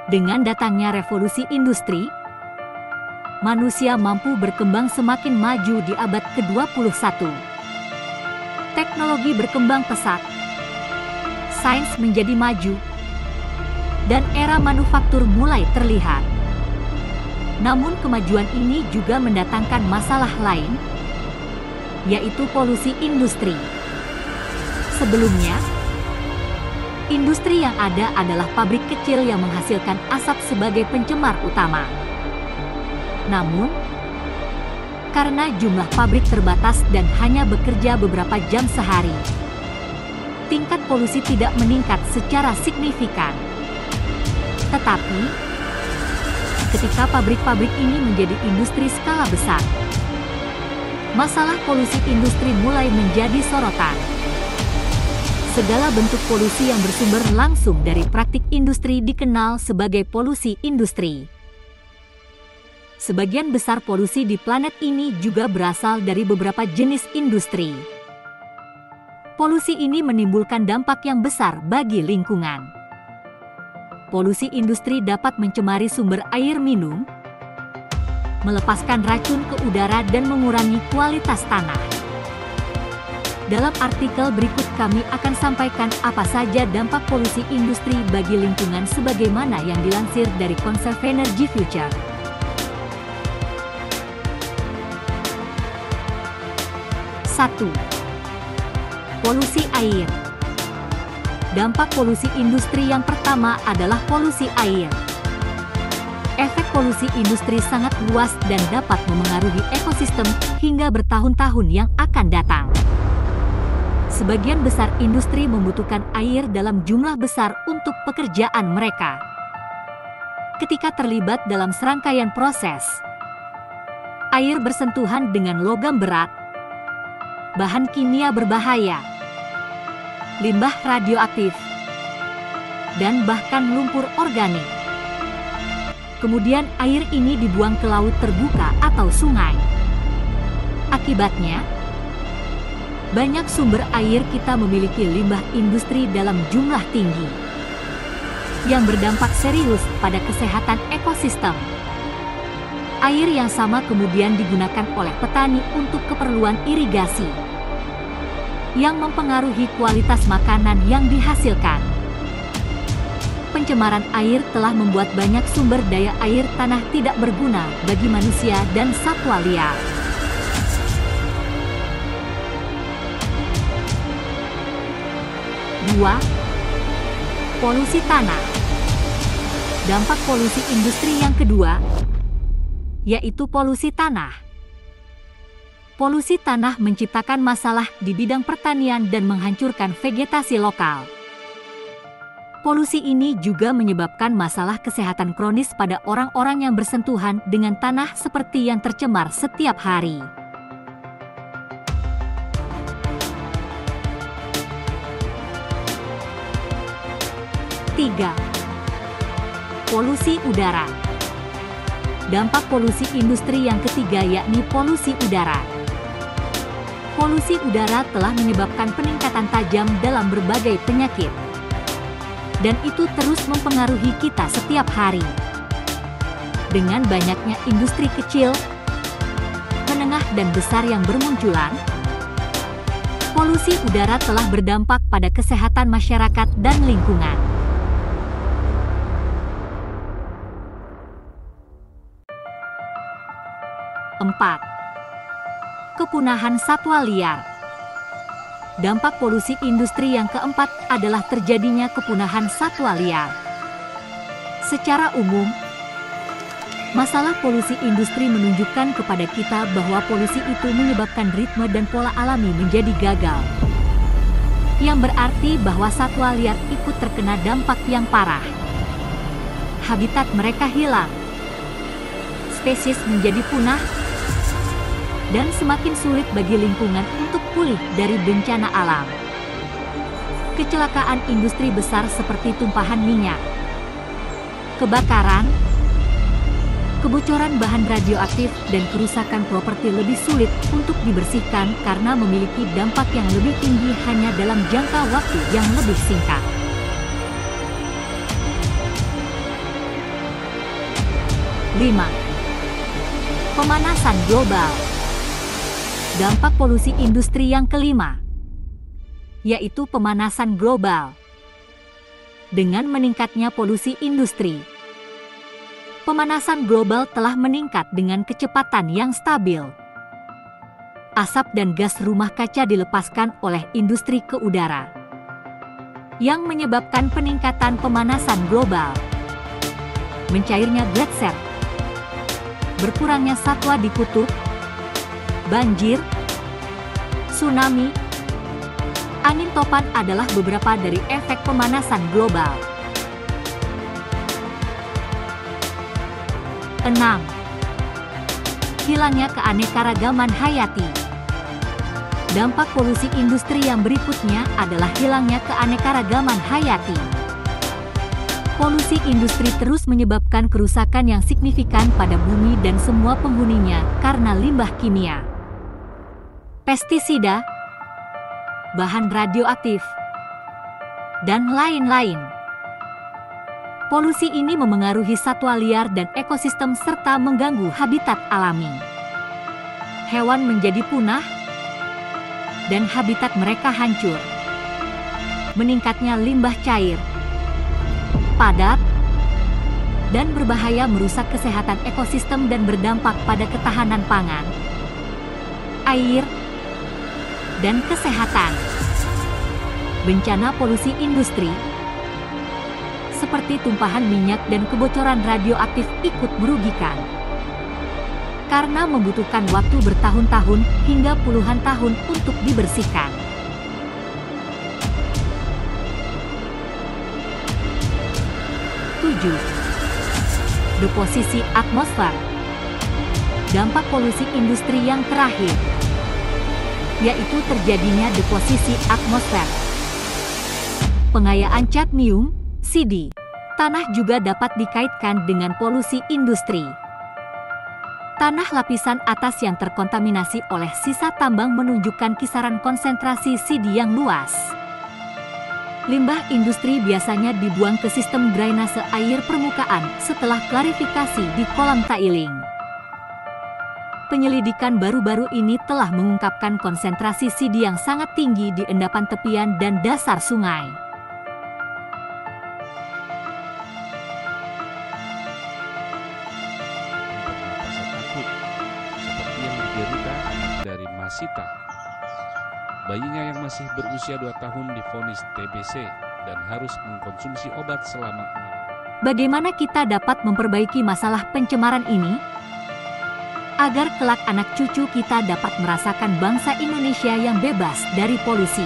Dengan datangnya revolusi industri, manusia mampu berkembang semakin maju di abad ke-21. Teknologi berkembang pesat, sains menjadi maju, dan era manufaktur mulai terlihat. Namun kemajuan ini juga mendatangkan masalah lain, yaitu polusi industri. Sebelumnya, industri yang ada adalah pabrik kecil yang menghasilkan asap sebagai pencemar utama. Namun, karena jumlah pabrik terbatas dan hanya bekerja beberapa jam sehari, tingkat polusi tidak meningkat secara signifikan. Tetapi, ketika pabrik-pabrik ini menjadi industri skala besar, masalah polusi industri mulai menjadi sorotan. Segala bentuk polusi yang bersumber langsung dari praktik industri dikenal sebagai polusi industri. Sebagian besar polusi di planet ini juga berasal dari beberapa jenis industri. Polusi ini menimbulkan dampak yang besar bagi lingkungan. Polusi industri dapat mencemari sumber air minum, melepaskan racun ke udara dan mengurangi kualitas tanah. Dalam artikel berikut kami akan sampaikan apa saja dampak polusi industri bagi lingkungan sebagaimana yang dilansir dari Conserve Energy Future. Satu, polusi air. Dampak polusi industri yang pertama adalah polusi air. Efek polusi industri sangat luas dan dapat memengaruhi ekosistem hingga bertahun-tahun yang akan datang. Sebagian besar industri membutuhkan air dalam jumlah besar untuk pekerjaan mereka. Ketika terlibat dalam serangkaian proses, air bersentuhan dengan logam berat, bahan kimia berbahaya, limbah radioaktif, dan bahkan lumpur organik. Kemudian air ini dibuang ke laut terbuka atau sungai. Akibatnya, banyak sumber air kita memiliki limbah industri dalam jumlah tinggi, yang berdampak serius pada kesehatan ekosistem. Air yang sama kemudian digunakan oleh petani untuk keperluan irigasi, yang mempengaruhi kualitas makanan yang dihasilkan. Pencemaran air telah membuat banyak sumber daya air tanah tidak berguna bagi manusia dan satwa liar. Dua, polusi tanah. Dampak polusi industri yang kedua, yaitu polusi tanah. Polusi tanah menciptakan masalah di bidang pertanian dan menghancurkan vegetasi lokal. Polusi ini juga menyebabkan masalah kesehatan kronis pada orang-orang yang bersentuhan dengan tanah seperti yang tercemar setiap hari. Tiga, polusi udara. Dampak polusi industri yang ketiga yakni polusi udara. Polusi udara telah menyebabkan peningkatan tajam dalam berbagai penyakit. Dan itu terus mempengaruhi kita setiap hari. Dengan banyaknya industri kecil, menengah dan besar yang bermunculan, polusi udara telah berdampak pada kesehatan masyarakat dan lingkungan. 4. Kepunahan satwa liar. Dampak polusi industri yang keempat adalah terjadinya kepunahan satwa liar. Secara umum, masalah polusi industri menunjukkan kepada kita bahwa polusi itu menyebabkan ritme dan pola alami menjadi gagal. Yang berarti bahwa satwa liar ikut terkena dampak yang parah. Habitat mereka hilang, spesies menjadi punah, dan semakin sulit bagi lingkungan untuk pulih dari bencana alam. Kecelakaan industri besar seperti tumpahan minyak, kebakaran, kebocoran bahan radioaktif, dan kerusakan properti lebih sulit untuk dibersihkan karena memiliki dampak yang lebih tinggi hanya dalam jangka waktu yang lebih singkat. 5. Pemanasan global. Dampak polusi industri yang kelima, yaitu pemanasan global. Dengan meningkatnya polusi industri, pemanasan global telah meningkat dengan kecepatan yang stabil. Asap dan gas rumah kaca dilepaskan oleh industri ke udara, yang menyebabkan peningkatan pemanasan global. Mencairnya gletser, berkurangnya satwa di kutub, banjir, tsunami, angin topan adalah beberapa dari efek pemanasan global. 6. Hilangnya keanekaragaman hayati. Dampak polusi industri yang berikutnya adalah hilangnya keanekaragaman hayati. Polusi industri terus menyebabkan kerusakan yang signifikan pada bumi dan semua penghuninya karena limbah kimia, pestisida, bahan radioaktif, dan lain-lain. Polusi ini memengaruhi satwa liar dan ekosistem serta mengganggu habitat alami. Hewan menjadi punah, dan habitat mereka hancur. Meningkatnya limbah cair, padat, dan berbahaya merusak kesehatan ekosistem dan berdampak pada ketahanan pangan, air, dan kesehatan. Bencana polusi industri, seperti tumpahan minyak dan kebocoran radioaktif ikut merugikan, karena membutuhkan waktu bertahun-tahun hingga puluhan tahun untuk dibersihkan. 7. Deposisi atmosfer. Dampak polusi industri yang terakhir, yaitu terjadinya deposisi atmosfer. Pengayaan cadmium, CD, tanah juga dapat dikaitkan dengan polusi industri. Tanah lapisan atas yang terkontaminasi oleh sisa tambang menunjukkan kisaran konsentrasi CD yang luas. Limbah industri biasanya dibuang ke sistem drainase air permukaan setelah klarifikasi di kolam tailing. Penyelidikan baru-baru ini telah mengungkapkan konsentrasi CD yang sangat tinggi di endapan tepian dan dasar sungai. Dari Masita. Bayinya yang masih berusia 2 tahun divonis TBC dan harus mengkonsumsi obat selama 6. Bagaimana kita dapat memperbaiki masalah pencemaran ini? Agar kelak anak cucu kita dapat merasakan bangsa Indonesia yang bebas dari polusi.